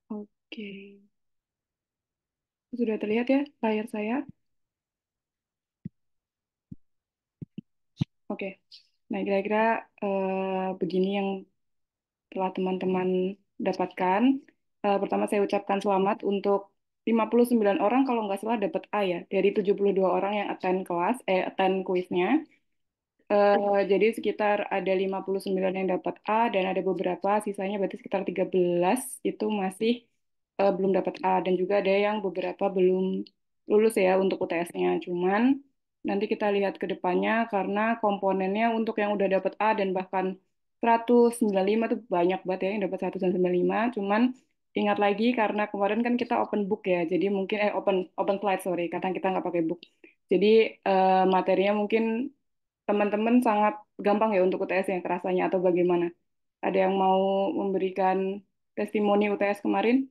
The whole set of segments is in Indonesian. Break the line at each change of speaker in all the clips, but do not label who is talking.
Oke, sudah terlihat ya layar saya? Oke, nah kira-kira begini yang telah teman-teman dapatkan. Pertama saya ucapkan selamat untuk 59 orang kalau nggak salah dapat A ya, dari 72 orang yang attend kuisnya. Jadi sekitar ada 59 yang dapat A dan ada beberapa, sisanya berarti sekitar 13 itu masih belum dapat A dan juga ada yang beberapa belum lulus ya untuk UTS-nya. Cuman nanti kita lihat ke depannya karena komponennya untuk yang udah dapat A dan bahkan 195 itu banyak banget ya yang dapat 195. Cuman ingat lagi karena kemarin kan kita open book ya, jadi mungkin open open slide sorry, karena kita nggak pakai book. Jadi materinya mungkin teman-teman sangat gampang ya untuk UTS yang kerasanya atau bagaimana? Ada yang mau memberikan testimoni UTS kemarin?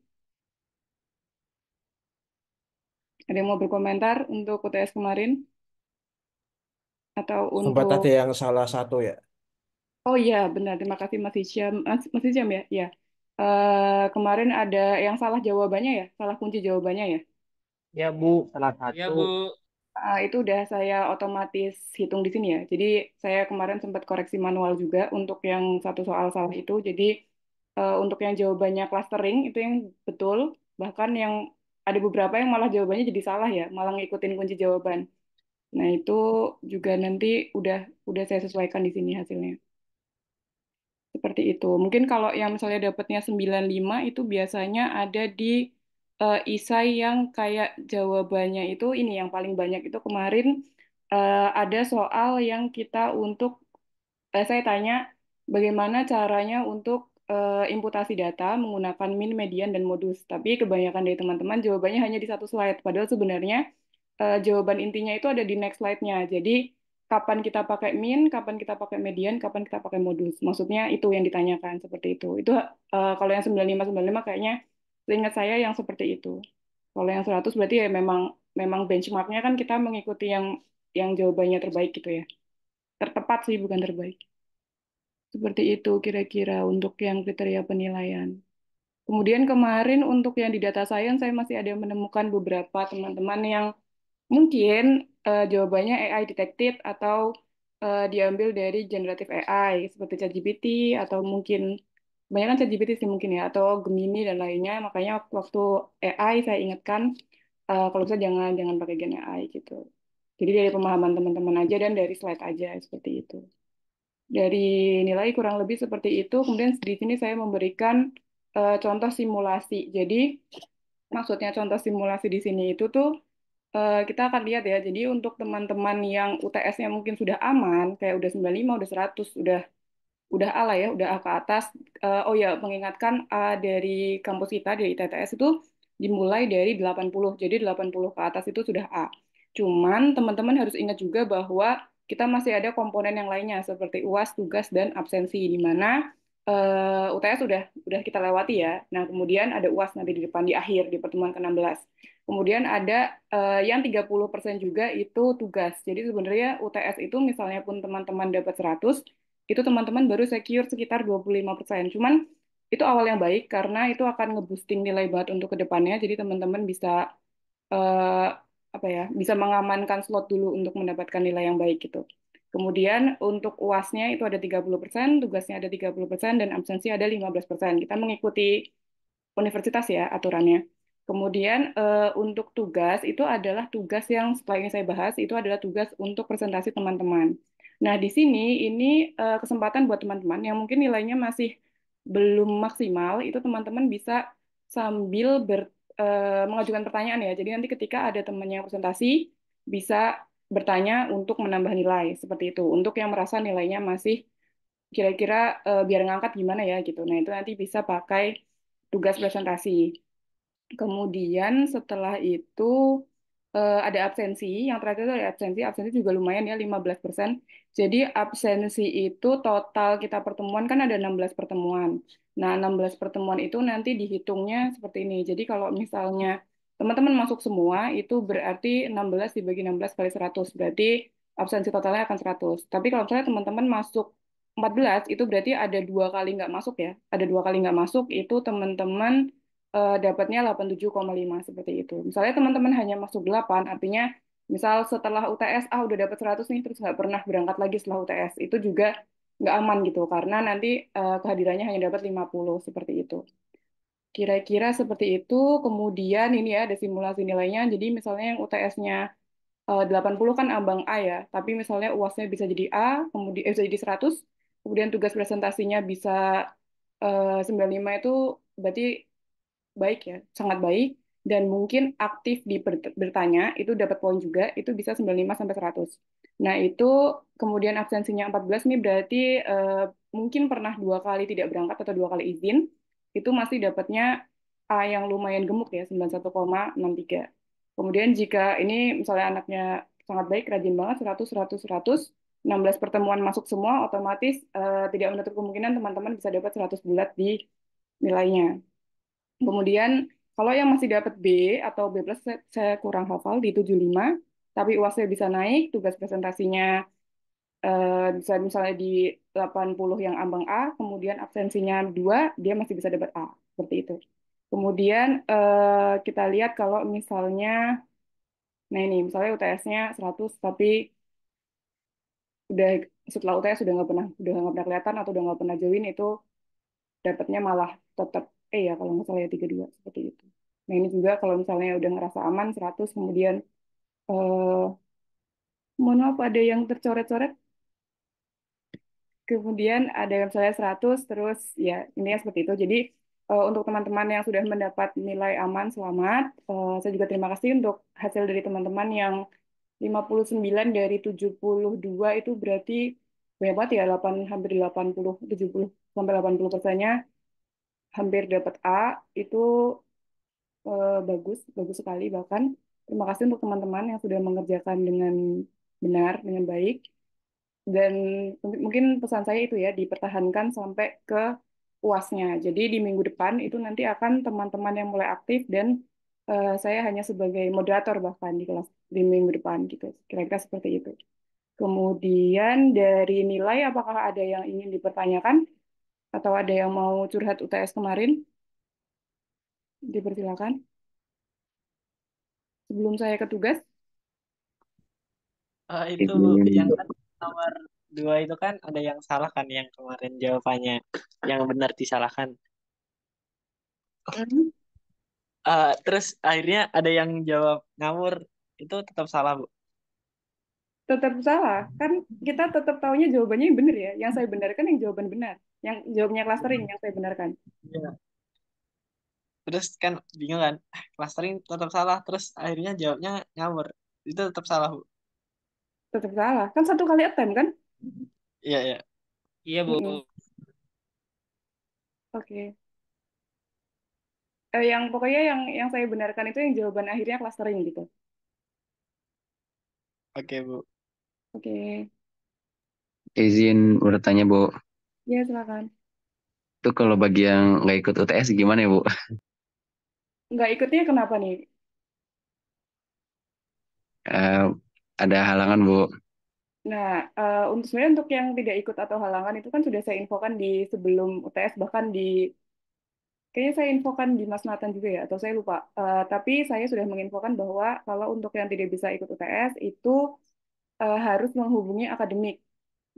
Ada yang mau berkomentar untuk UTS kemarin? Atau
Sempat
untuk...
ada yang salah satu ya.
Oh iya, benar. Terima kasih Mas Hisham. Mas Hisham ya? Iya. Kemarin ada yang salah jawabannya ya? Salah kunci jawabannya ya?
Ya Bu, salah
Iya,
satu.
Bu.
Itu udah saya otomatis hitung di sini ya. Jadi saya kemarin sempat koreksi manual juga untuk yang satu soal salah itu. Jadi untuk yang jawabannya clustering itu yang betul. Bahkan yang ada beberapa yang malah jawabannya jadi salah ya, malah ngikutin kunci jawaban. Nah itu juga nanti udah saya sesuaikan di sini hasilnya. Seperti itu. Mungkin kalau yang misalnya dapatnya 95 itu biasanya ada di isai yang kayak jawabannya itu ini yang paling banyak itu kemarin ada soal yang kita untuk saya tanya bagaimana caranya untuk imputasi data menggunakan min, median, dan modus. Tapi kebanyakan dari teman-teman jawabannya hanya di satu slide. Padahal sebenarnya jawaban intinya itu ada di next slide-nya. Jadi kapan kita pakai min, kapan kita pakai median, kapan kita pakai modus. Maksudnya itu yang ditanyakan seperti itu. Itu kalau yang 95 kayaknya seingat saya yang seperti itu. Kalau yang 100 berarti ya memang memang benchmarknya kan kita mengikuti yang jawabannya terbaik gitu ya. Tertepat sih bukan terbaik. Seperti itu kira-kira untuk yang kriteria penilaian. Kemudian kemarin untuk yang di data science saya masih ada menemukan beberapa teman-teman yang mungkin jawabannya AI detected atau diambil dari generative AI seperti ChatGPT atau mungkin banyak kan ChatGPT sih mungkin ya atau Gemini dan lainnya. Makanya waktu AI saya ingatkan kalau bisa jangan jangan pakai gen AI gitu. Jadi dari pemahaman teman-teman aja dan dari slide aja seperti itu. Dari nilai kurang lebih seperti itu. Kemudian di sini saya memberikan contoh simulasi. Jadi maksudnya contoh simulasi di sini itu tuh kita akan lihat ya. Jadi untuk teman-teman yang UTS-nya mungkin sudah aman, kayak udah 95, udah 100, udah A lah ya, udah A ke atas. Oh ya, mengingatkan A dari kampus kita, dari ITTS itu dimulai dari 80. Jadi 80 ke atas itu sudah A. Cuman teman-teman harus ingat juga bahwa kita masih ada komponen yang lainnya seperti UAS, tugas, dan absensi, di mana UTS udah kita lewati ya. Nah, kemudian ada UAS nanti di depan, di akhir, di pertemuan ke-16. Kemudian ada yang 30% juga itu tugas. Jadi sebenarnya UTS itu misalnya pun teman-teman dapat 100, itu teman-teman baru secure sekitar 25%. Cuman itu awal yang baik karena itu akan ngeboosting nilai banget untuk kedepannya. Jadi teman-teman bisa eh, apa ya, bisa mengamankan slot dulu untuk mendapatkan nilai yang baik gitu. Kemudian untuk UAS-nya itu ada 30%, tugasnya ada 30%, dan absensi ada 15%. Kita mengikuti universitas ya aturannya. Kemudian untuk tugas itu adalah tugas yang setelah ini saya bahas itu adalah tugas untuk presentasi teman-teman. Nah, di sini ini kesempatan buat teman-teman yang mungkin nilainya masih belum maksimal, itu teman-teman bisa sambil mengajukan pertanyaan ya. Jadi nanti ketika ada teman yang presentasi bisa bertanya untuk menambah nilai seperti itu. Untuk yang merasa nilainya masih kira-kira biar ngangkat gimana ya gitu. Nah, itu nanti bisa pakai tugas presentasi. Kemudian setelah itu ada absensi. Yang terakhir itu ada absensi. Absensi juga lumayan ya 15%. Jadi absensi itu total kita pertemuan kan ada 16 pertemuan. Nah, 16 pertemuan itu nanti dihitungnya seperti ini. Jadi kalau misalnya teman-teman masuk semua itu berarti 16 dibagi 16 kali 100. Berarti absensi totalnya akan 100. Tapi kalau misalnya teman-teman masuk 14 itu berarti ada dua kali nggak masuk ya. Ada dua kali nggak masuk itu teman-teman dapatnya 87,5 seperti itu. Misalnya teman-teman hanya masuk 8, artinya misal setelah UTS udah dapat 100 nih terus nggak pernah berangkat lagi setelah UTS, itu juga nggak aman gitu karena nanti kehadirannya hanya dapat 50 seperti itu. Kira-kira seperti itu. Kemudian ini ya ada simulasi nilainya. Jadi misalnya yang UTS-nya 80 kan ambang A ya, tapi misalnya UAS-nya bisa jadi A, kemudian bisa jadi 100, kemudian tugas presentasinya bisa 95 itu berarti baik ya, sangat baik, dan mungkin aktif di bertanya, itu dapat poin juga, itu bisa 95 sampai 100. Nah, itu kemudian absensinya 14 nih berarti mungkin pernah 2 kali tidak berangkat atau 2 kali izin, itu masih dapatnya A yang lumayan gemuk ya, 91,63. Kemudian jika ini misalnya anaknya sangat baik, rajin banget, 100, 100, 100, 16 pertemuan masuk semua, otomatis tidak menutup kemungkinan teman-teman bisa dapat 100 bulat di nilainya. Kemudian kalau yang masih dapat B atau B plus saya kurang hafal di 75, tapi UASnya bisa naik, tugas presentasinya bisa misalnya di 80 yang ambang A, kemudian absensinya 2, dia masih bisa dapat A. Seperti itu. Kemudian kita lihat kalau misalnya, nah ini misalnya UTS-nya 100, tapi udah setelah UTS udah nggak pernah kelihatan atau udah nggak pernah join, itu dapatnya malah tetap ya kalau nggak salah ya 32 seperti itu. Nah ini juga kalau misalnya udah ngerasa aman 100, kemudian eh mohon maaf ada yang tercoret-coret, kemudian ada yang misalnya 100, terus ya ini ya seperti itu. Jadi untuk teman-teman yang sudah mendapat nilai aman selamat. Saya juga terima kasih untuk hasil dari teman-teman yang 59 dari 72, itu berarti banyak banget ya, 8, hampir 80, 70 sampai 80%-nya hampir dapat A. Itu bagus, bagus sekali bahkan. Terima kasih untuk teman-teman yang sudah mengerjakan dengan benar, dengan baik. Dan mungkin pesan saya itu ya, dipertahankan sampai ke UASnya. Jadi di minggu depan itu nanti akan teman-teman yang mulai aktif dan saya hanya sebagai moderator bahkan di kelas di minggu depan gitu. Kira-kira seperti itu. Kemudian dari nilai, apakah ada yang ingin dipertanyakan atau ada yang mau curhat UTS kemarin? Dipersilakan. Sebelum saya ke tugas.
Itu Bu, yang
Izin,
kan nomor 2 itu kan ada yang salah kan yang kemarin jawabannya, yang benar disalahkan.
Hmm.
Terus akhirnya ada yang jawab ngawur, itu tetap salah Bu.
Tetap salah kan, kita tetap taunya jawabannya yang benar ya, yang saya benarkan yang jawaban benar, yang jawabnya clustering yang saya benarkan.
Iya. Terus kan bingung kan, clustering tetap salah, terus akhirnya jawabnya ngawur, itu tetap salah Bu.
Tetap salah kan, 1 kali attempt kan.
Iya iya. Iya Bu.
Mm-mm. Oke. Yang pokoknya yang saya benarkan itu yang jawaban akhirnya clustering gitu.
Oke Bu.
Oke.
izin bertanya, Bu.
Ya silakan.
Itu kalau bagi yang nggak ikut UTS gimana ya, Bu?
Nggak ikutnya kenapa nih?
Eh, ada halangan, Bu.
Nah, untuk sebenarnya untuk yang tidak ikut atau halangan itu kan sudah saya infokan di sebelum UTS, bahkan di kayaknya saya infokan di Mas Nathan juga ya, atau saya lupa. Tapi saya sudah menginfokan bahwa kalau untuk yang tidak bisa ikut UTS itu harus menghubungi akademik.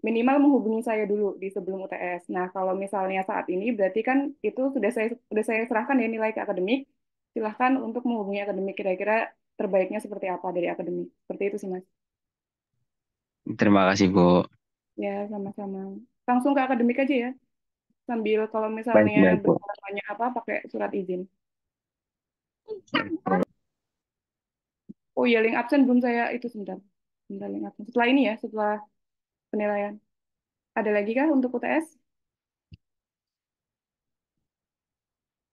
Minimal menghubungi saya dulu di sebelum UTS. Nah, kalau misalnya saat ini berarti kan itu sudah saya serahkan ya nilai ke akademik. Silahkan untuk menghubungi akademik, kira-kira terbaiknya seperti apa dari akademik. Seperti itu sih, Mas.
Terima kasih, Bu.
Ya, sama-sama. Langsung ke akademik aja ya. Sambil kalau
Baik,
misalnya
baik, Bu.
bertanya apa, pakai surat izin. Oh iya, link absen belum saya itu sebentar. Sebentar, link absen. Setelah ini ya, setelah penilaian. Ada lagi kah untuk UTS?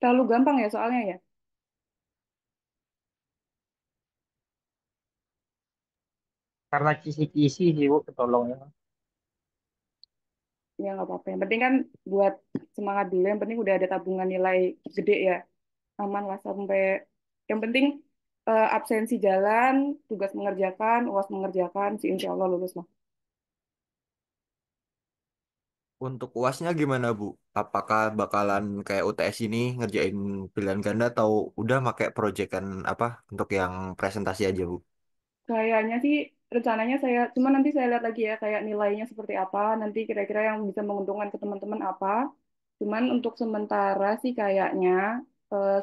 Terlalu gampang ya soalnya ya.
Karena kisi-kisi sih Bu, ketolong ya.
Ya nggak apa-apa. Yang penting kan buat semangat dulu. Yang penting udah ada tabungan nilai gede ya. Aman lah sampai. Yang penting absensi jalan, tugas mengerjakan, UAS mengerjakan, sih insya Allah lulus lah.
Untuk UASnya gimana, Bu? Apakah bakalan kayak UTS ini ngerjain pilihan ganda atau udah pakai proyekan apa untuk yang presentasi aja, Bu?
Kayaknya sih rencananya saya, cuma nanti saya lihat lagi ya kayak nilainya seperti apa, nanti kira-kira yang bisa menguntungkan ke teman-teman apa. Cuman untuk sementara sih kayaknya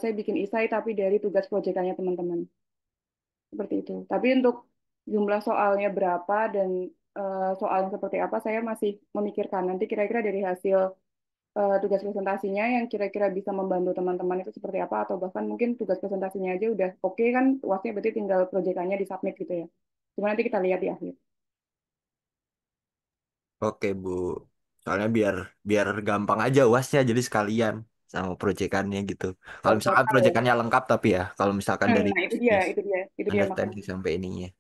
saya bikin isai tapi dari tugas proyekannya teman-teman. Seperti itu. Tapi untuk jumlah soalnya berapa dan soalnya seperti apa saya masih memikirkan. Nanti kira-kira dari hasil tugas presentasinya yang kira-kira bisa membantu teman-teman itu seperti apa atau bahkan mungkin tugas presentasinya aja udah oke kan, UASnya berarti tinggal proyekannya disubmit gitu ya. Cuma nanti kita lihat di akhir.
Oke, Bu. Soalnya biar biar gampang aja UASnya jadi sekalian sama proyekannya gitu. Kalau
Kalau
misalkan
total ya.
proyekannya lengkap tapi ya, kalau misalkan dari
Nah
bisnis
itu dia makanya.
understanding sampai ininya.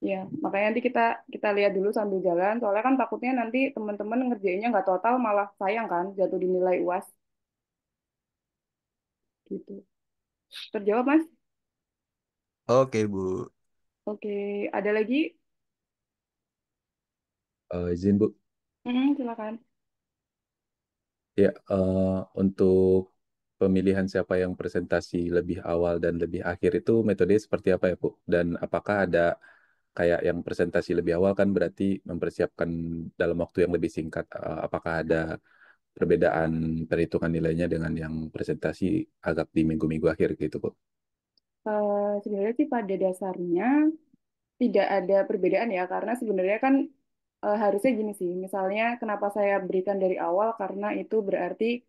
Ya, makanya nanti kita kita lihat dulu sambil jalan. Soalnya kan takutnya nanti teman-teman ngerjainnya nggak total malah sayang kan jatuh di nilai UAS gitu. Terjawab Mas?
Oke, Bu.
Oke, ada lagi?
Izin Bu,
Silakan.
ya untuk pemilihan siapa yang presentasi lebih awal dan lebih akhir itu metode seperti apa ya Bu? Dan apakah ada kayak yang presentasi lebih awal kan berarti mempersiapkan dalam waktu yang lebih singkat. Apakah ada perbedaan perhitungan nilainya dengan yang presentasi agak di minggu-minggu akhir gitu Bu?
Sebenarnya sih pada dasarnya tidak ada perbedaan ya, karena sebenarnya kan harusnya gini sih. Misalnya kenapa saya berikan dari awal karena itu berarti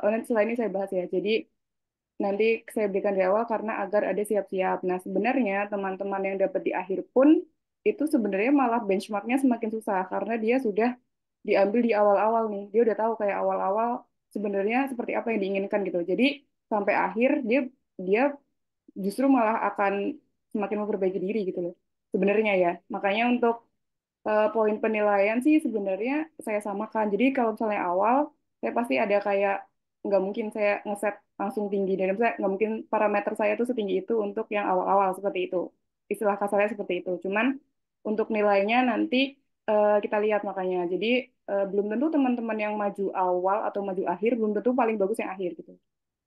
nanti setelah ini saya bahas ya. Jadi nanti saya berikan dari awal karena agar ada siap-siap. Nah, sebenarnya teman-teman yang dapat di akhir pun itu sebenarnya malah benchmarknya semakin susah karena dia sudah diambil di awal-awal nih. Dia udah tahu kayak awal-awal sebenarnya seperti apa yang diinginkan gitu. Jadi sampai akhir dia dia justru malah akan semakin memperbaiki diri gitu loh. Sebenarnya ya. Makanya untuk poin penilaian sih sebenarnya saya samakan. Jadi kalau misalnya awal, saya pasti ada kayak nggak mungkin saya ngeset langsung tinggi dan misalnya nggak mungkin parameter saya tuh setinggi itu untuk yang awal-awal seperti itu. Istilah kasarnya seperti itu. Cuman untuk nilainya nanti kita lihat makanya. Jadi belum tentu teman-teman yang maju awal atau maju akhir belum tentu paling bagus yang akhir gitu.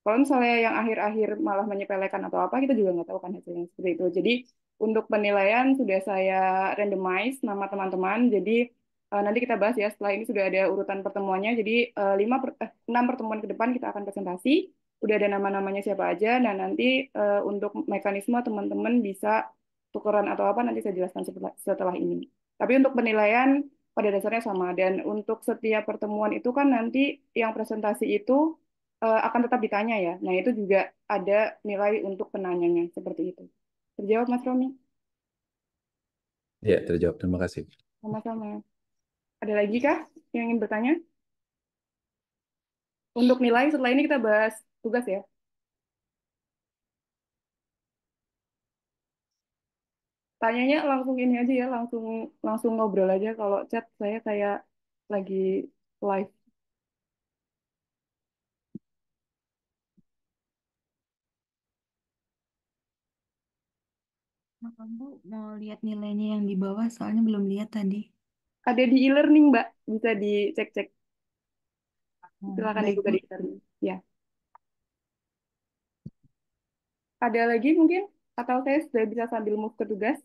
Kalau misalnya yang akhir-akhir malah menyepelekan atau apa, kita juga nggak tahu kan hasilnya seperti itu. Jadi untuk penilaian sudah saya randomize nama teman-teman. Jadi nanti kita bahas ya setelah ini sudah ada urutan pertemuannya. Jadi 6 pertemuan ke depan kita akan presentasi. Udah ada nama-namanya siapa aja. Dan nanti untuk mekanisme teman-teman bisa tukeran atau apa nanti saya jelaskan setelah ini. Tapi untuk penilaian pada dasarnya sama. Dan untuk setiap pertemuan itu kan nanti yang presentasi itu akan tetap ditanya ya. Nah, itu juga ada nilai untuk penanyanya seperti itu. Terjawab Mas Romi?
Ya, terjawab. Terima kasih.
Sama-sama. Ada lagi kah yang ingin bertanya? Untuk nilai setelah ini kita bahas tugas ya. Tanyanya langsung ini aja ya, langsung langsung ngobrol aja. Kalau chat saya kayak lagi live.
Nah, kamu mau lihat nilainya yang di bawah, soalnya belum lihat tadi.
Ada di e-learning, Mbak. Bisa dicek-cek. Silakan
Baik,
dibuka
Bu.
di e-learning. Ya. Ada lagi mungkin? Atau saya sudah bisa sambil move ke tugas?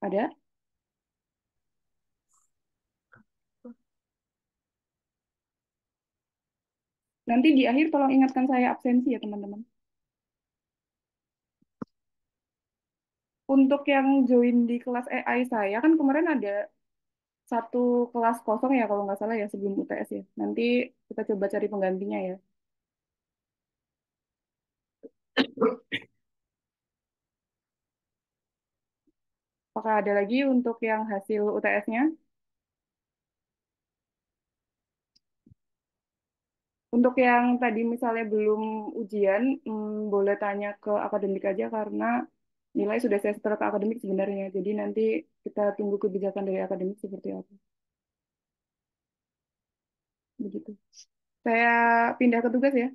Ada? Nanti di akhir tolong ingatkan saya absensi ya, teman-teman. Untuk yang join di kelas AI saya kan kemarin ada satu kelas kosong ya kalau nggak salah ya sebelum UTS ya. Nanti kita coba cari penggantinya ya. Apakah ada lagi untuk yang hasil UTS-nya? Untuk yang tadi misalnya belum ujian, boleh tanya ke akademik aja karena nilai sudah saya setor ke akademik sebenarnya. Jadi nanti kita tunggu kebijakan dari akademik seperti apa. Begitu. Saya pindah ke tugas ya.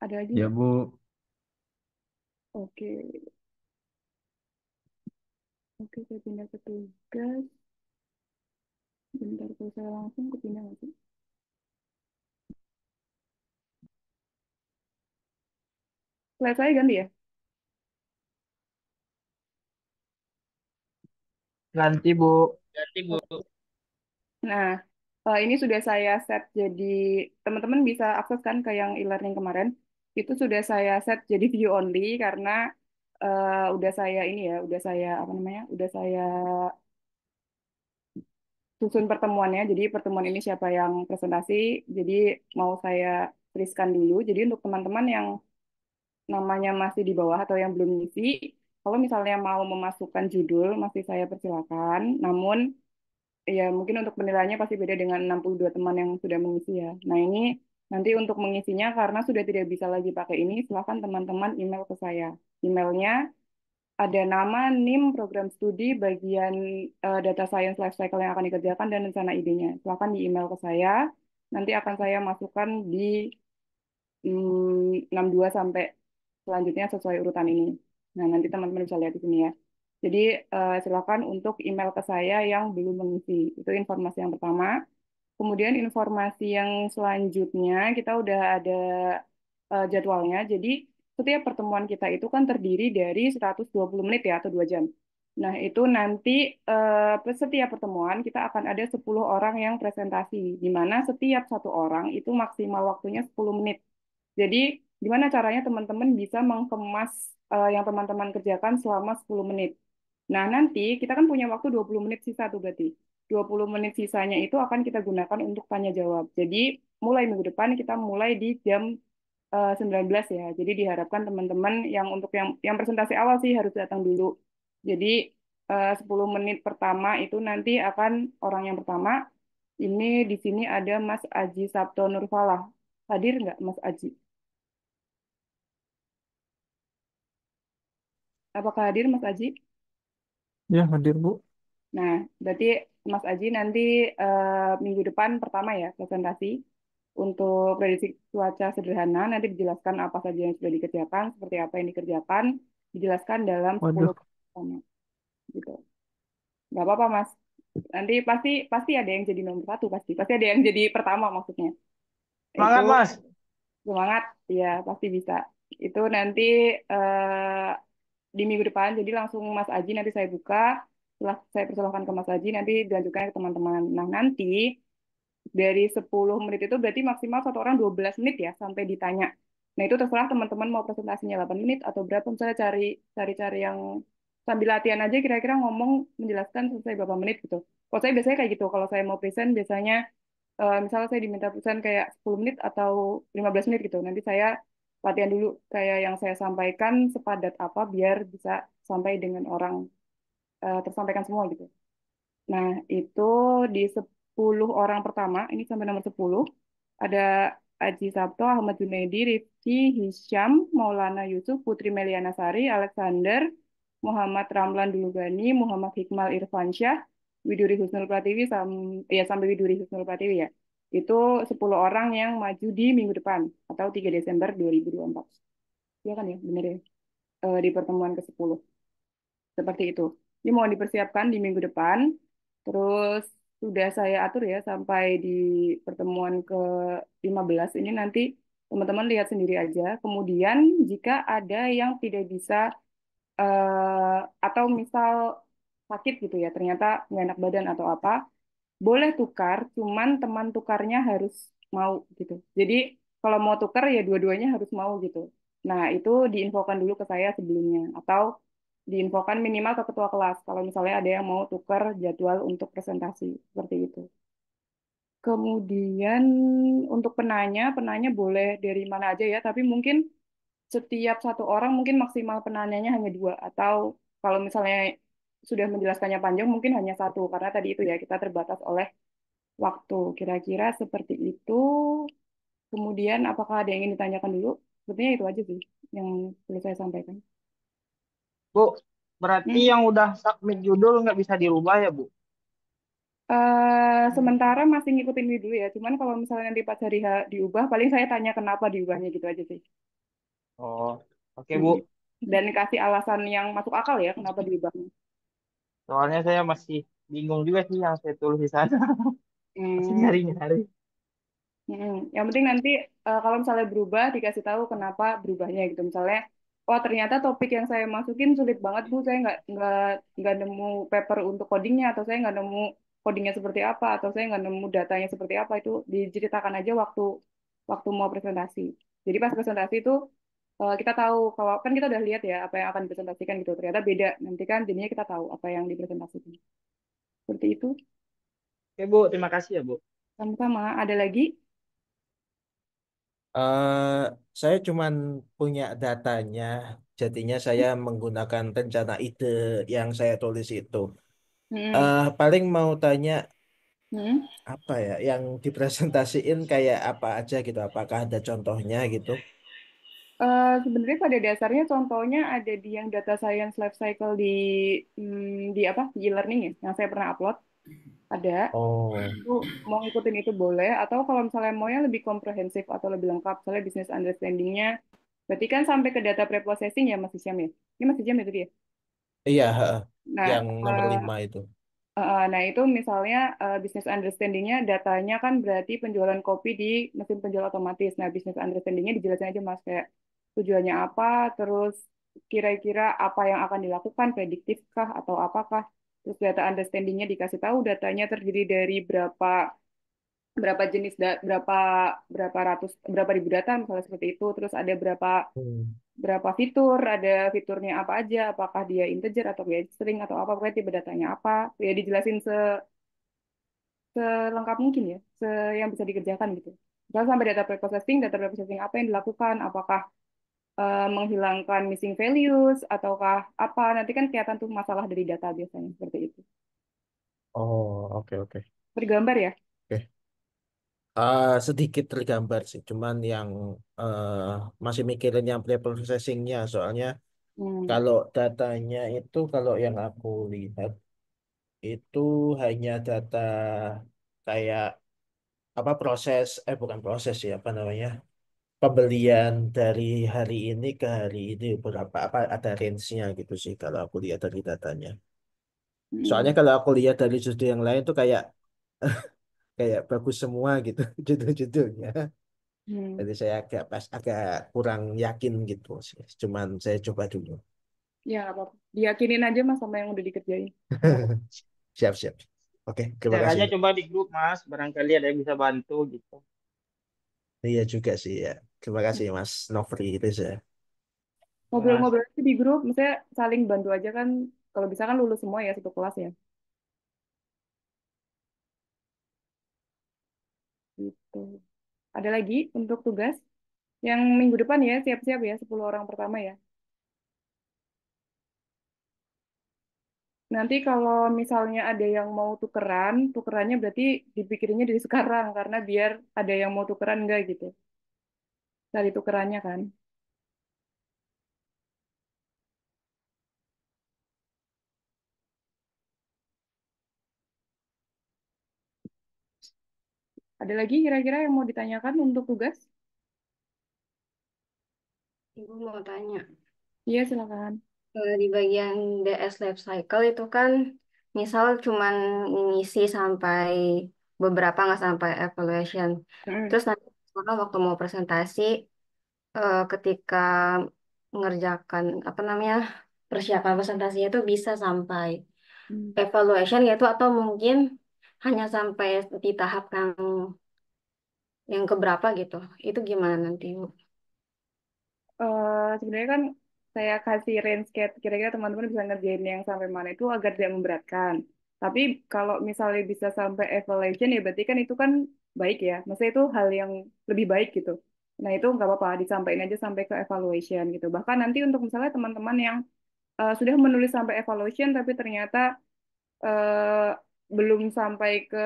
Ada lagi
Ya,
nggak?
Bu.
Oke, oke saya pindah ke tugas. Bentar, kalau saya langsung ke pindah nggak sih? Slide saya ganti ya?
Ganti, Bu.
Berarti Bu.
Nah, ini sudah saya set jadi teman-teman bisa akses kan ke yang e-learning kemarin. Itu sudah saya set jadi view only karena udah saya ini ya, udah saya apa namanya, udah saya susun pertemuannya. Jadi pertemuan ini siapa yang presentasi, jadi mau saya tuliskan dulu. Jadi untuk teman-teman yang namanya masih di bawah atau yang belum ngisi, kalau misalnya mau memasukkan judul, masih saya persilakan. Namun ya, mungkin untuk penilaiannya pasti beda dengan 62 teman yang sudah mengisi ya. Nah, ini nanti untuk mengisinya karena sudah tidak bisa lagi pakai ini, silakan teman-teman email ke saya. Emailnya ada nama, NIM, program studi, bagian data science life cycle yang akan dikerjakan, dan rencana idenya. Silakan di email ke saya. Nanti akan saya masukkan di 62 sampai selanjutnya sesuai urutan ini. Nah, nanti teman-teman bisa lihat di sini ya. Jadi, silakan untuk email ke saya yang belum mengisi. Itu informasi yang pertama. Kemudian informasi yang selanjutnya, kita udah ada jadwalnya. Jadi, setiap pertemuan kita itu kan terdiri dari 120 menit ya, atau 2 jam. Nah, itu nanti setiap pertemuan kita akan ada 10 orang yang presentasi, di mana setiap satu orang itu maksimal waktunya 10 menit. Jadi, gimana caranya teman-teman bisa mengemas yang teman-teman kerjakan selama 10 menit. Nah, nanti kita kan punya waktu 20 menit sisa tuh berarti. 20 menit sisanya itu akan kita gunakan untuk tanya jawab. Jadi, mulai minggu depan kita mulai di jam 19 ya. Jadi diharapkan teman-teman yang untuk yang presentasi awal sih harus datang dulu. Jadi 10 menit pertama itu nanti akan orang yang pertama. Ini di sini ada Mas Aji Sabto Nurfalah. Hadir nggak Mas Aji? Apakah hadir Mas Aji?
Ya, hadir, Bu.
Nah, berarti Mas Aji nanti minggu depan pertama ya presentasi untuk prediksi cuaca sederhana. Nanti dijelaskan apa saja yang sudah dikerjakan, seperti apa yang dikerjakan, dijelaskan dalam 10
Waduh,
menit pertama. Gitu. Nggak apa-apa Mas. Nanti pasti pasti ada yang jadi nomor satu pasti. Pasti ada yang jadi pertama maksudnya. Itu
Semangat, Mas.
semangat, ya pasti bisa. Itu nanti eh, di minggu depan. Jadi langsung Mas Aji nanti saya buka, setelah saya persilahkan ke Mas Aji, nanti dilanjutkan ke teman-teman. Nah, nanti dari 10 menit itu berarti maksimal satu orang 12 menit ya sampai ditanya. Nah, itu terserah teman-teman mau presentasinya 8 menit atau berapa. Misalnya cari-cari yang sambil latihan aja kira-kira ngomong menjelaskan selesai berapa menit gitu. Kalau saya biasanya kayak gitu. Kalau saya mau present biasanya misalnya saya diminta present kayak 10 menit atau 15 menit gitu. Nanti saya latihan dulu kayak yang saya sampaikan sepadat apa biar bisa sampai dengan orang tersampaikan semua gitu. Nah, itu di 10 orang pertama, ini sampai nomor 10 ada Aji Sabto, Ahmad Junaidi, Rifki, Hisham, Maulana Yusuf, Putri Meliana Sari, Alexander, Muhammad Ramlan Dulugani, Muhammad Hikmal Irfansyah, Widuri Husnul Pratiwi, ya sampai Widuri Husnul Pratiwi ya. Itu 10 orang yang maju di minggu depan, atau 3 Desember 2024. Ya kan ya, bener ya. Di pertemuan ke-10. Seperti itu. Ini mohon dipersiapkan di minggu depan. Terus sudah saya atur ya sampai di pertemuan ke-15 ini nanti teman-teman lihat sendiri aja. Kemudian jika ada yang tidak bisa atau misal sakit gitu ya, ternyata nggak enak badan atau apa, boleh tukar, cuman teman tukarnya harus mau gitu. Jadi kalau mau tukar ya dua-duanya harus mau gitu. Nah, itu diinfokan dulu ke saya sebelumnya atau diinfokan minimal ke ketua kelas kalau misalnya ada yang mau tukar jadwal untuk presentasi seperti itu. Kemudian untuk penanya boleh dari mana aja ya, tapi mungkin setiap satu orang mungkin maksimal penanyanya hanya dua atau kalau misalnya sudah menjelaskannya panjang mungkin hanya satu karena tadi itu ya kita terbatas oleh waktu. Kira-kira seperti itu. Kemudian apakah ada yang ingin ditanyakan dulu? Sepertinya itu aja sih yang perlu saya sampaikan.
Bu, berarti
Hmm.
yang udah submit judul nggak bisa dirubah ya, Bu?
Sementara masih ngikutin ini dulu ya. Cuman kalau misalnya nanti pas hari H diubah, paling saya tanya kenapa diubahnya gitu aja sih.
Oh, oke Bu.
Mm-mm. Dan kasih alasan yang masuk akal ya kenapa diubahnya.
Soalnya saya masih bingung juga sih yang saya tulis di sana. Masih
Hmm.
nyari-nyari.
Yang penting nanti kalau misalnya berubah dikasih tahu kenapa berubahnya gitu. Misalnya, oh ternyata topik yang saya masukin sulit banget Bu, saya nggak nemu paper untuk codingnya, atau saya nggak nemu codingnya seperti apa, atau saya nggak nemu datanya seperti apa, itu diceritakan aja waktu waktu mau presentasi. Jadi pas presentasi itu kita tahu kalau kan kita udah lihat ya apa yang akan dipresentasikan gitu. Ternyata beda. Nanti kan jadinya kita tahu apa yang dipresentasikan. Seperti itu.
Oke Bu, terima kasih ya Bu.
Sama-sama. Ada lagi?
Eh, saya cuman punya datanya, jadinya saya menggunakan rencana ide yang saya tulis itu.
Hmm.
Paling mau tanya
Hmm.
apa ya, yang dipresentasiin kayak apa aja gitu, apakah ada contohnya gitu?
Sebenarnya pada dasarnya contohnya ada di yang data science life cycle di apa di e-learning ya yang saya pernah upload ada
Oh,
itu mau ngikutin itu boleh atau kalau misalnya mau yang lebih komprehensif atau lebih lengkap misalnya business understanding-nya berarti kan sampai ke data preprocessing ya Mas Isyam ya ini Mas Isyam itu dia
iya, heeh.
nah
Yang nomor 5 itu.
nah, itu misalnya business understanding-nya datanya kan berarti penjualan kopi di mesin penjual otomatis. Nah, business understanding-nya dijelasin aja Mas kayak tujuannya apa, terus kira-kira apa yang akan dilakukan, prediktif kah atau apakah. Terus data understanding-nya dikasih tahu datanya terdiri dari berapa berapa jenis berapa berapa ratus berapa ribu data misalnya seperti itu. Terus ada
Hmm.
berapa fitur, ada fiturnya apa aja, apakah dia integer atau dia string atau apa, pokoknya tipe datanya apa, ya dijelasin selengkap mungkin ya, yang bisa dikerjakan gitu. Misalnya sampai data preprocessing apa yang dilakukan, apakah menghilangkan missing values, ataukah apa, nanti kan kelihatan tuh masalah dari data biasanya, seperti itu.
Oh, oke, oke.
Bergambar ya?
Oke. Sedikit tergambar sih, cuman yang eh, masih mikirin yang pre-processingnya, soalnya
Hmm.
kalau datanya itu kalau yang aku lihat itu hanya data kayak apa proses bukan proses ya apa namanya pembelian dari hari ini ke hari ini berapa apa ada range-nya gitu sih kalau aku lihat dari datanya. Soalnya
Hmm.
kalau aku lihat dari judul yang lain tuh kayak kayak bagus semua gitu judul-judulnya.
Hmm.
Jadi saya agak kurang yakin gitu sih. Cuman saya coba dulu.
Ya, nggak apa-apa. Diyakinin aja mas sama yang udah dikerjain. Nggak apa-apa.
Siap-siap. Oke, terima
Share
kasih.
aja coba di grup Mas, barangkali ada yang bisa bantu gitu.
Iya juga sih ya. Terima kasih Mas Nofri itu saya.
Mas,
Ngobrol-ngobrol aja di grup, misalnya saling bantu aja kan, kalau bisa kan lulus semua ya satu kelas ya. Gitu. Ada lagi untuk tugas? Yang minggu depan ya, siap-siap ya, 10 orang pertama ya. Nanti kalau misalnya ada yang mau tukeran, tukerannya berarti dipikirinnya dari sekarang, karena biar ada yang mau tukeran enggak gitu. Cari tukerannya kan. Ada lagi kira-kira yang mau ditanyakan untuk tugas?
Ibu mau tanya,
Iya, silakan.
di bagian DS Life Cycle itu kan, misal cuman ngisi sampai beberapa nggak sampai evaluation.
Mm,
Terus nanti misalkan waktu mau presentasi, ketika mengerjakan apa namanya persiapan presentasinya itu bisa sampai
mm.
evaluation gitu atau mungkin hanya sampai di tahap yang keberapa gitu. Itu gimana nanti, Bu?
Sebenarnya kan saya kasih range kira-kira teman-teman bisa ngerjain yang sampai mana itu agar tidak memberatkan. Tapi kalau misalnya bisa sampai evaluation ya berarti kan itu kan baik ya. Maksudnya itu hal yang lebih baik gitu. Nah itu nggak apa-apa disampaikan aja sampai ke evaluation gitu. Bahkan nanti untuk misalnya teman-teman yang sudah menulis sampai evaluation tapi ternyata eh, belum sampai ke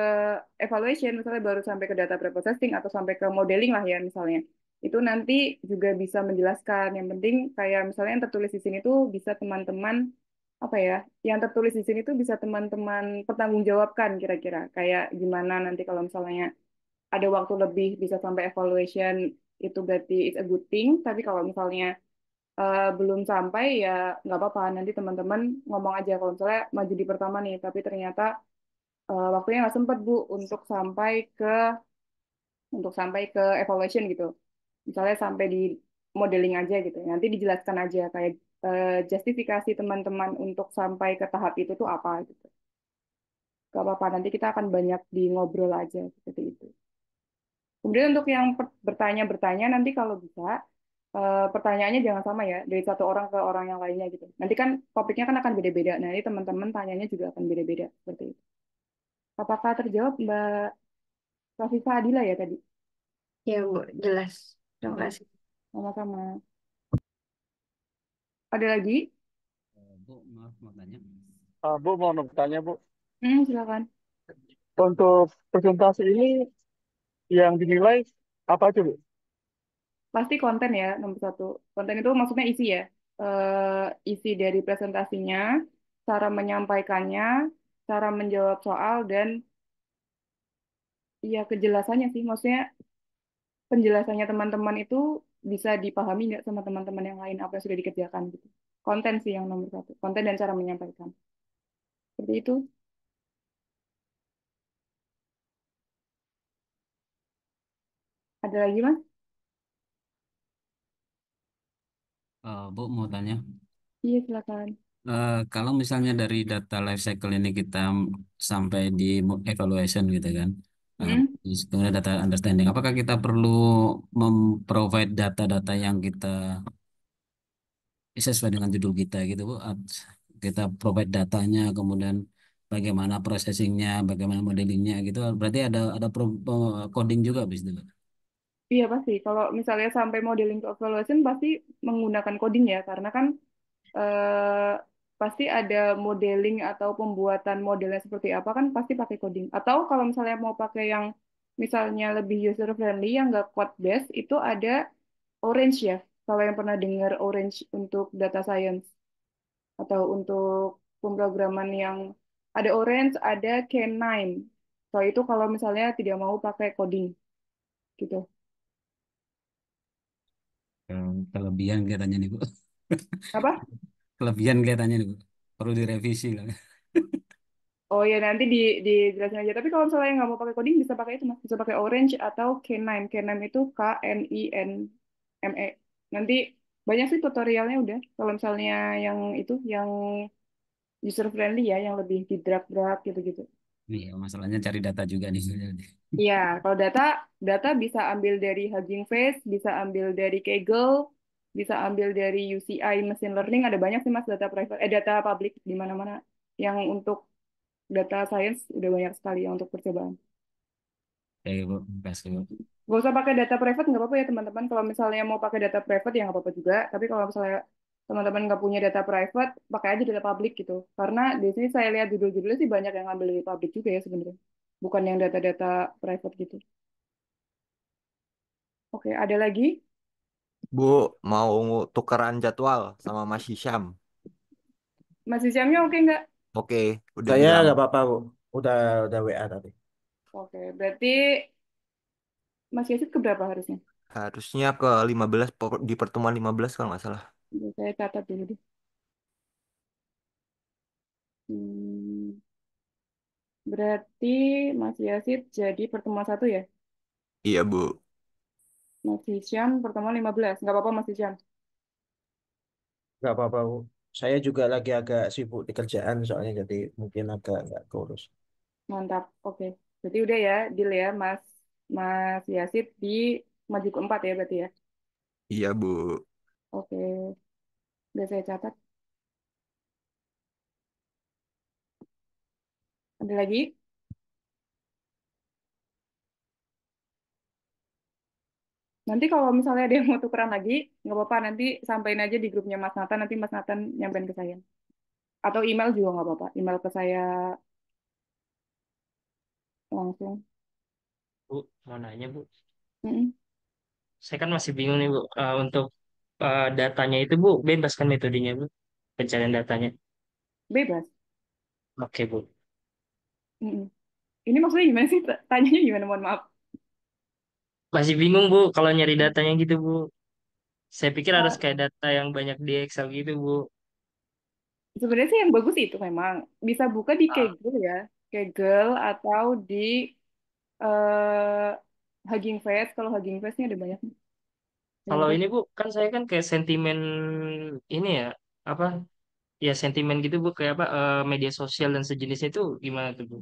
evaluation, misalnya baru sampai ke data preprocessing atau sampai ke modeling lah ya misalnya. Itu nanti juga bisa menjelaskan. Yang penting kayak misalnya yang tertulis di sini tuh bisa teman-teman apa ya, yang tertulis di sini tuh bisa teman-teman pertanggungjawabkan kira-kira. Kayak gimana nanti kalau misalnya ada waktu lebih bisa sampai evaluation itu berarti it's a good thing. Tapi kalau misalnya belum sampai ya nggak apa-apa. Nanti teman-teman ngomong aja kalau misalnya maju di pertama nih, tapi ternyata waktunya nggak sempat Bu untuk sampai ke evaluation gitu. Misalnya sampai di modeling aja gitu. Nanti dijelaskan aja kayak justifikasi teman-teman untuk sampai ke tahap itu tuh apa gitu. Gak apa-apa, nanti kita akan banyak di ngobrol aja seperti itu. Kemudian untuk yang bertanya-bertanya nanti kalau bisa pertanyaannya jangan sama ya dari satu orang ke orang yang lainnya gitu. Nanti kan topiknya kan akan beda-beda. Nah, ini teman-teman tanyanya juga akan beda-beda seperti itu. Apakah terjawab Mbak Rafifa Adila ya tadi?
Ya, Bu, jelas. Terima
Oke,
kasih.
sama-sama. Ada lagi?
Bu, maaf mau tanya.
Bu mau bertanya Bu,
Silakan.
untuk presentasi ini yang dinilai apa aja Bu?
Pasti konten ya, nomor satu. Konten itu maksudnya isi ya. Isi dari presentasinya, cara menyampaikannya, cara menjawab soal, dan ya kejelasannya sih. Maksudnya penjelasannya teman-teman itu bisa dipahami nggak sama teman-teman yang lain apa yang sudah dikerjakan gitu. Konten sih yang nomor satu. Konten dan cara menyampaikan. Seperti itu. Ada lagi, Mas?
Bu mau tanya.
Iya, silakan.
Kalau misalnya dari data life cycle ini kita sampai di evaluation gitu kan,
Hmm?
kemudian data understanding, apakah kita perlu memprovide data-data yang kita sesuai dengan judul kita gitu Bu? Kita provide datanya, kemudian bagaimana processingnya, bagaimana modelingnya gitu. Berarti ada coding juga bis itu.
Iya, pasti. Kalau misalnya sampai modeling to evaluation, pasti menggunakan coding ya. Karena kan eh, pasti ada modeling atau pembuatan modelnya seperti apa kan pasti pakai coding. Atau kalau misalnya mau pakai yang misalnya lebih user friendly yang nggak code base itu ada Orange ya. Kalau yang pernah dengar Orange untuk data science atau untuk pemrograman yang ada Orange, ada K9. So itu kalau misalnya tidak mau pakai coding gitu.
Kelebihan kelihatannya nih Bu.
Apa?
Kelebihan kelihatannya nih Bu. Perlu direvisi lah.
Oh ya nanti dijelasin aja. Tapi kalau misalnya nggak mau pakai coding bisa pakai itu mas. Bisa pakai Orange atau K9. K9 itu KNINME. Nanti banyak sih tutorialnya udah. Kalau misalnya yang itu yang user friendly ya, yang lebih di drag-drag gitu-gitu.
Nih, masalahnya cari data juga nih.
Iya, kalau data bisa ambil dari Hugging Face, bisa ambil dari Kaggle, bisa ambil dari UCI machine learning. Ada banyak sih mas data private, data public di mana-mana. Yang untuk data science udah banyak sekali yang untuk percobaan.
Oke, Bu. Kasih, Bu.
Gak usah pakai data private nggak apa-apa ya teman-teman. Kalau misalnya mau pakai data private ya nggak apa-apa juga. Tapi kalau misalnya teman-teman nggak punya data private, pakai aja data public gitu. Karena di sini saya lihat judul-judulnya sih banyak yang ngambil dari public juga ya sebenarnya. Bukan yang data-data private gitu. Oke, ada lagi?
Bu, mau tukeran jadwal sama Mas Hisham.
Masih jamnya oke nggak?
Oke, udah
Saya
bilang.
nggak apa-apa Bu. Udah WA tadi.
Oke, berarti Mas Yasid ke berapa harusnya?
Harusnya ke 15 di pertemuan 15 kalau nggak salah.
Saya catat dulu deh. Hmm, berarti Mas Yasid jadi pertemuan satu ya?
Iya, Bu.
Mas Hisham pertemuan 15. Nggak apa-apa Mas Hisham.
Nggak apa-apa Bu. Saya juga lagi agak sibuk di kerjaan soalnya jadi mungkin agak nggak keurus.
Mantap. Oke. Berarti udah ya, deal ya Mas Mas Yasid di maju keempat ya berarti ya.
Iya, Bu.
Oke. Udah saya catat. Ada lagi? Nanti kalau misalnya ada yang mau tukeran lagi, nggak apa-apa. Nanti sampaikan aja di grupnya Mas Nathan. Nanti Mas Nathan nyampein ke saya. Atau email juga nggak apa-apa. Email ke saya langsung.
Bu, mau nanya Bu.
Mm-mm.
Saya kan masih bingung nih Bu. Untuk datanya itu Bu, bebas kan metodenya Bu? Pencarian datanya.
Bebas.
Oke Bu.
Mm-mm. Ini maksudnya gimana sih? Tanyanya gimana? Mohon maaf.
masih bingung Bu kalau nyari datanya gitu Bu. Saya pikir harus
Nah,
kayak data yang banyak di Excel gitu Bu.
sebenarnya sih yang bagus itu memang bisa buka di
Ah,
Kaggle ya, Kaggle atau di eh Hugging Face. Kalau Hugging Face ini ada banyak. Hugging
kalau
Face.
ini Bu, kan saya kan kayak sentimen ini ya, apa ya sentimen gitu Bu, kayak apa media sosial dan sejenisnya itu gimana tuh Bu?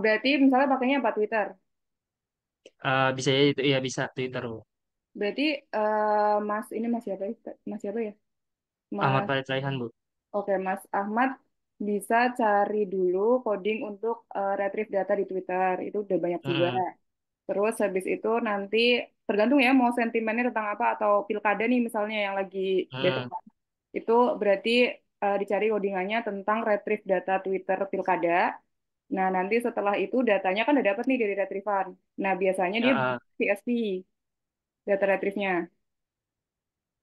Berarti misalnya pakainya apa Twitter?
Bisa ya itu ya bisa Twitter Bu.
Berarti Mas ini Mas siapa ya? Mas siapa ya?
Ahmad
Mas
Farid Raihan Bu.
Oke, Mas Ahmad bisa cari dulu coding untuk retrieve data di Twitter. Itu udah banyak juga.
Mm-mm.
Terus habis itu nanti tergantung ya mau sentimennya tentang apa atau pilkada nih misalnya yang lagi besok.
Mm-mm.
Itu berarti dicari codingannya tentang retrieve data Twitter pilkada. Nah, nanti setelah itu datanya kan udah dapat nih dari retrievan. Nah, biasanya
Ya,
dia CSV data retrieve-nya.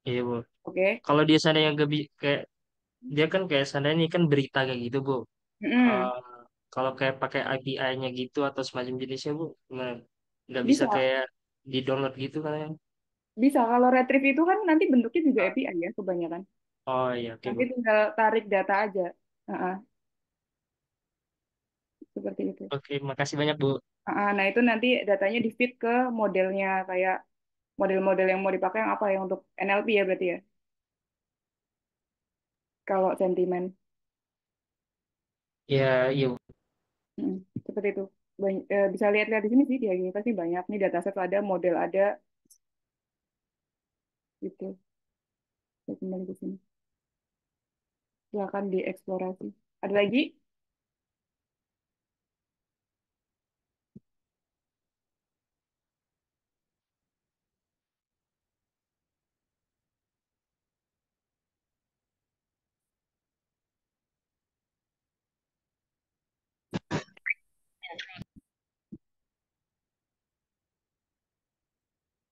iya Bu.
Oke.
Kalau dia seandainya nggak kayak dia kan kayak seandainya ini kan berita kayak gitu Bu.
Mm-mm.
Eh, Kalau kayak pakai API-nya gitu atau semacam jenisnya Bu, gimana? Nggak bisa
Bisa,
kayak di download gitu kan ya?
bisa. Kalau retrieve itu kan nanti bentuknya juga API ya kebanyakan.
Oh iya oke
Nanti
Bu.
tinggal tarik data aja. Heeh, seperti itu.
Oke, makasih banyak Bu.
Nah, itu nanti datanya di-feed ke modelnya, kayak model-model yang mau dipakai yang apa yang untuk NLP ya berarti ya, kalau sentimen.
Ya, iya Bu.
Mm, seperti itu. Bisa lihat-lihat di sini sih, dia gini pasti banyak. Nih dataset ada, model ada, gitu. Saya kembali ke sini. Silakan dieksplorasi. Ada lagi?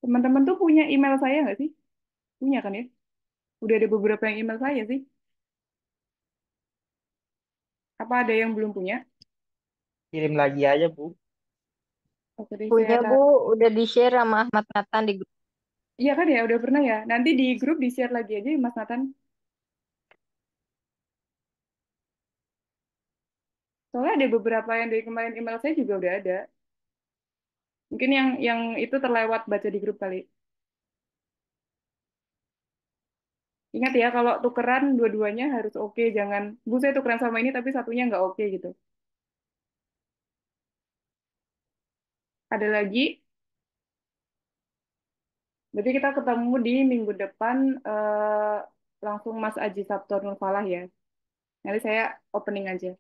Teman-teman tuh punya email saya nggak sih? Punya kan ya? Udah ada beberapa yang email saya sih. Apa ada yang belum punya?
Kirim lagi aja, Bu.
Oke deh, saya
Punya Bu,
taruh.
udah di-share sama Ahmad Nathan di grup.
Iya kan ya, udah pernah ya. Nanti di grup di-share lagi aja ya, Mas Nathan. Soalnya ada beberapa yang dari kemarin email saya juga udah ada. Mungkin yang itu terlewat baca di grup kali. Ingat ya, kalau tukeran dua-duanya harus oke. Jangan, Bu saya tukeran sama ini tapi satunya nggak oke gitu. Ada lagi, berarti kita ketemu di minggu depan langsung Mas Aji Sabto Nur Falah ya. Nanti saya opening aja.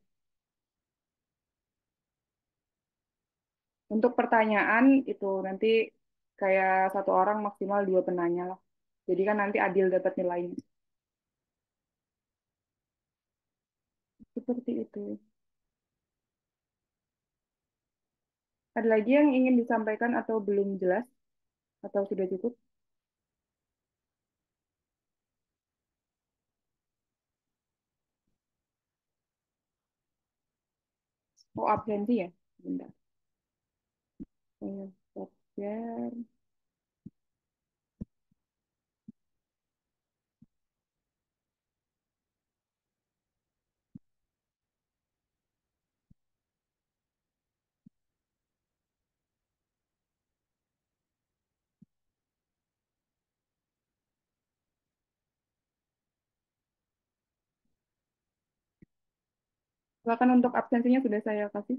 Untuk pertanyaan itu nanti kayak satu orang maksimal dua penanya lah. Jadi kan nanti adil dapat nilainya. Seperti itu. Ada lagi yang ingin disampaikan atau belum jelas? Atau sudah cukup? Oh, absensi ya? Bentar. Saya stop share. Silakan untuk absensinya sudah saya kasih.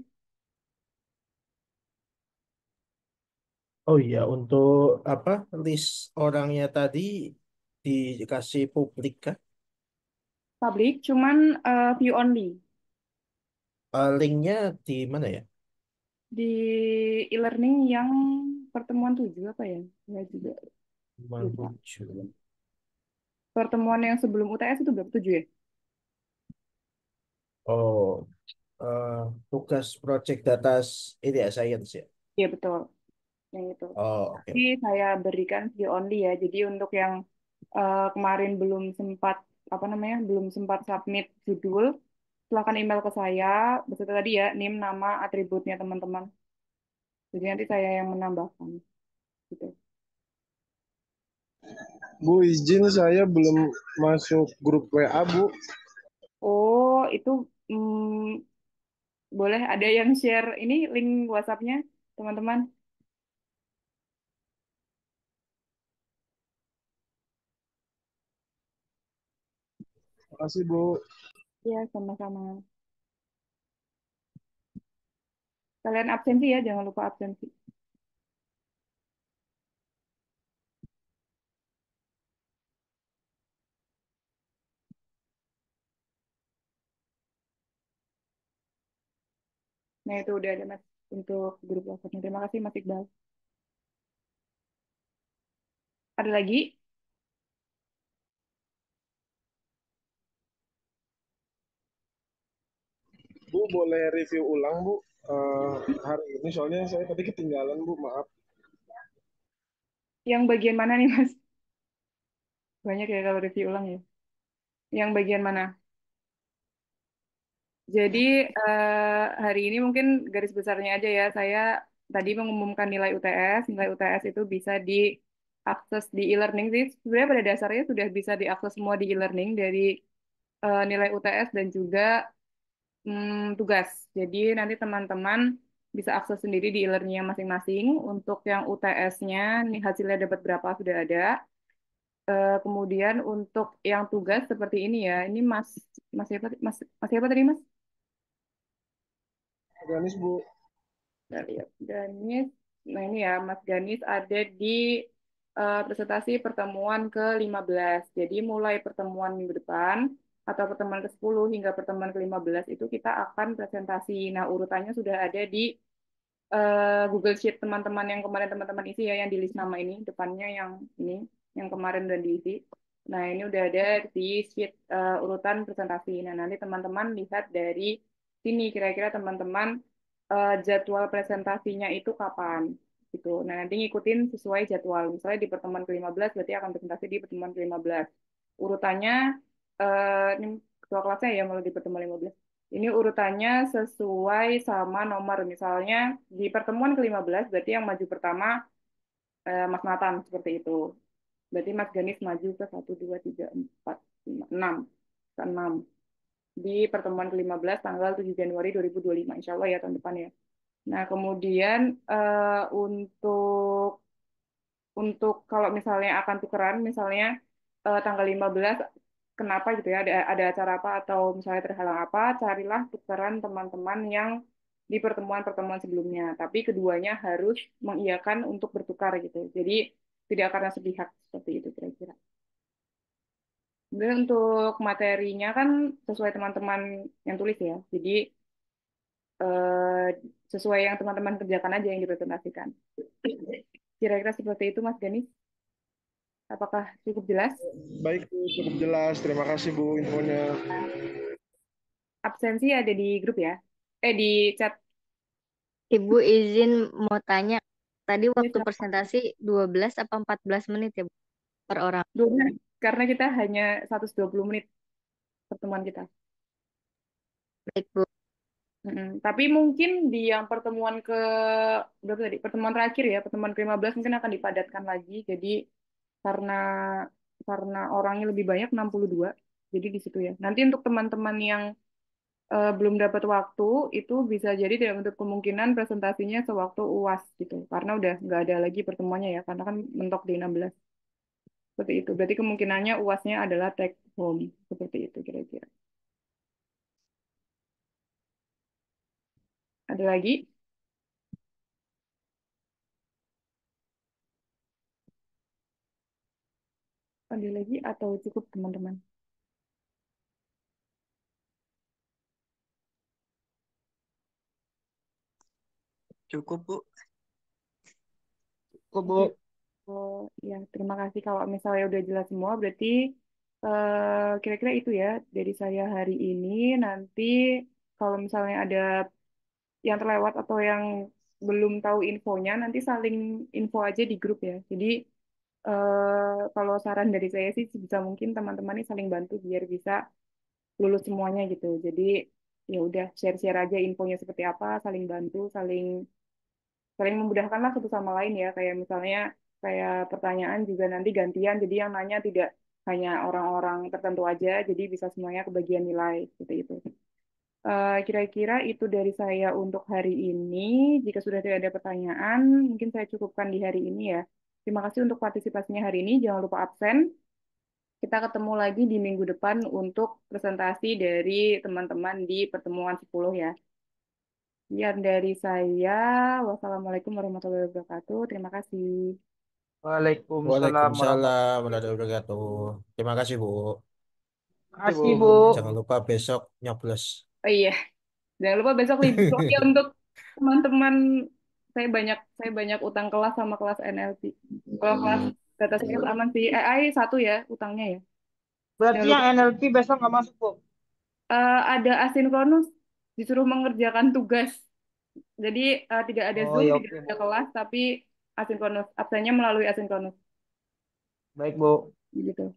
Oh iya, untuk apa list orangnya tadi dikasih publik kah?
Public, cuman view only.
Linknya di mana ya?
Di e-learning yang pertemuan 7 apa ya? Ya juga lupa.
97.
Pertemuan yang sebelum UTS itu berapa? 7 ya?
Oh, eh, tugas project data ini ya science ya.
Iya betul, yang itu.
Oh, oke.
Tapi saya berikan view only ya. Jadi untuk yang kemarin belum sempat apa namanya, belum sempat submit judul, silakan email ke saya. Beserta tadi ya, NIM, nama, atributnya teman-teman. Jadi nanti saya yang menambahkan gitu.
Bu, izin saya belum masuk grup WA, Bu.
Oh, itu boleh ada yang share ini link WhatsApp-nya, teman-teman?
Makasih, Bu.
Ya, sama-sama. Kalian absensi ya, jangan lupa absensi. Nah, itu udah ada Mas untuk grup WhatsApp-nya. Terima kasih Mas Iqbal. Ada lagi?
Bu, boleh review ulang, Bu. Hari ini soalnya saya tadi ketinggalan, Bu. Maaf.
Yang bagian mana nih, Mas? Banyak ya kalau review ulang ya. Yang bagian mana? Jadi hari ini mungkin garis besarnya aja ya. Saya tadi mengumumkan nilai UTS. Nilai UTS itu bisa diakses di e-learning sih. Sebenarnya pada dasarnya sudah bisa diakses semua di e-learning dari nilai UTS dan juga tugas. Jadi nanti teman-teman bisa akses sendiri di e-learningnya masing-masing. Untuk yang UTS-nya, nih hasilnya dapat berapa sudah ada. Kemudian untuk yang tugas seperti ini ya, ini Mas siapa, Mas siapa tadi Mas?
Ganis, Bu.
Kita lihat Ganis. Nah ini ya, Mas Ganis ada di presentasi pertemuan ke-15. Jadi mulai pertemuan minggu depan atau pertemuan ke-10 hingga pertemuan ke-15 itu kita akan presentasi. Nah urutannya sudah ada di Google Sheet teman-teman yang kemarin teman-teman isi ya, yang di list nama ini, depannya yang ini, yang kemarin udah diisi. Nah, ini udah ada di sheet urutan presentasi. Nah, nanti teman-teman lihat dari sini, kira-kira teman-teman jadwal presentasinya itu kapan, gitu. Nah, nanti ngikutin sesuai jadwal. Misalnya di pertemuan ke-15, berarti akan presentasi di pertemuan ke-15. Urutannya, ini ketua kelasnya ya, mulai di pertemuan 15. Ini urutannya sesuai sama nomor. Misalnya di pertemuan ke-15 berarti yang maju pertama Mas Nathan seperti itu. Berarti Mas Ganis maju ke 1, 2, 3, 4, 5, 6. Ke 6. Di pertemuan ke-15 tanggal 7 Januari 2025. Insya Allah ya tahun depan ya. Nah kemudian untuk kalau misalnya akan tukeran, misalnya tanggal 15 kenapa gitu ya, ada acara apa atau misalnya terhalang apa, carilah tukeran teman-teman yang di pertemuan-pertemuan sebelumnya. Tapi keduanya harus mengiyakan untuk bertukar gitu. Jadi tidak karena sepihak seperti itu kira-kira. Kemudian untuk materinya kan sesuai teman-teman yang tulis ya. Jadi eh, sesuai yang teman-teman kerjakan aja yang dipresentasikan. Kira-kira seperti itu Mas Ganis. Apakah cukup jelas?
Baik, Bu. Cukup jelas. Terima kasih, Bu, infonya.
Absensi ada di grup ya? Di chat.
Ibu izin mau tanya, tadi
Ya,
waktu
silakan.
presentasi 12 apa 14 menit ya Bu, per orang?
Karena kita hanya 120 menit pertemuan kita.
Baik Bu.
Tapi mungkin di yang pertemuan ke berapa tadi? Pertemuan terakhir ya, pertemuan ke-15 mungkin akan dipadatkan lagi. Jadi karena karena orangnya lebih banyak 62. Jadi di situ ya. Nanti untuk teman-teman yang belum dapat waktu itu bisa jadi tidak untuk kemungkinan presentasinya sewaktu UAS gitu. Karena udah nggak ada lagi pertemuannya ya, karena kan mentok di 16. Seperti itu. Berarti kemungkinannya UASnya adalah take home. Seperti itu kira-kira. Ada lagi? Ada lagi atau cukup teman-teman?
Cukup, Bu. Cukup, Bu.
Oke. Oh, ya, terima kasih kalau misalnya udah jelas semua. Berarti kira-kira itu ya dari saya hari ini. Nanti kalau misalnya ada yang terlewat atau yang belum tahu infonya, nanti saling info aja di grup ya. Jadi kalau saran dari saya sih bisa mungkin teman-teman ini saling bantu biar bisa lulus semuanya gitu. Jadi ya udah share-share aja infonya seperti apa, saling bantu, saling saling memudahkan lah satu sama lain ya. Kayak misalnya kayak pertanyaan juga nanti gantian, jadi yang nanya tidak hanya orang-orang tertentu aja, jadi bisa semuanya kebagian nilai seperti itu. Kira-kira itu dari saya untuk hari ini. Jika sudah tidak ada pertanyaan, mungkin saya cukupkan di hari ini ya. Terima kasih untuk partisipasinya hari ini. Jangan lupa absen. Kita ketemu lagi di minggu depan untuk presentasi dari teman-teman di pertemuan 10 ya. Sekian dari saya. Wassalamualaikum warahmatullahi wabarakatuh. Terima kasih.
Waalaikumsalam
Waalaikumsalam
warahmatullahi
warahmatullahi wabarakatuh. Terima kasih, Bu.
wabarakatuh, Bu.
Jangan lupa besok nyoblos.
Oh iya, jangan lupa besok libur ya untuk teman-teman. Saya banyak utang kelas sama kelas NLP. Kalau kelas data science aman sih. AI satu ya utangnya ya.
Berarti
Jangan
yang
lupa.
NLP besok nggak masuk, Bu?
Ada asinkronus, disuruh mengerjakan tugas. Jadi tidak ada
Oh
Zoom,
ya,
tidak
oke,
ada
Bu.
kelas, tapi asinkronus. Absennya melalui asinkronus.
Baik, Bu.
Gitu.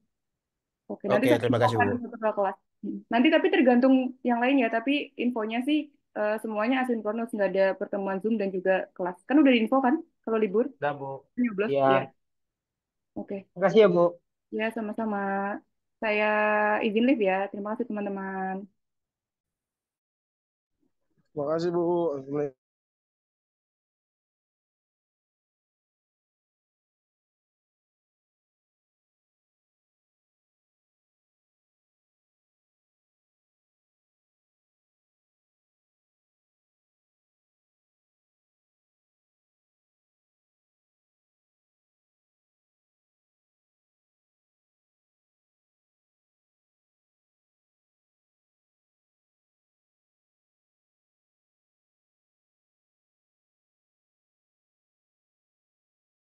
Oke, nanti
Oke,
saya
terima kasih,
infokan
Bu.
setelah kelas. Nanti tapi tergantung yang lain ya, tapi infonya sih semuanya asinkronus, nggak ada pertemuan Zoom dan juga kelas. Kan udah diinfo kan kalau libur?
Udah, Bu.
17,
Iya.
ya. Oke.
Makasih ya, Bu.
Ya, sama-sama. Saya izin live ya. Terima kasih teman-teman.
Terima kasih Bu.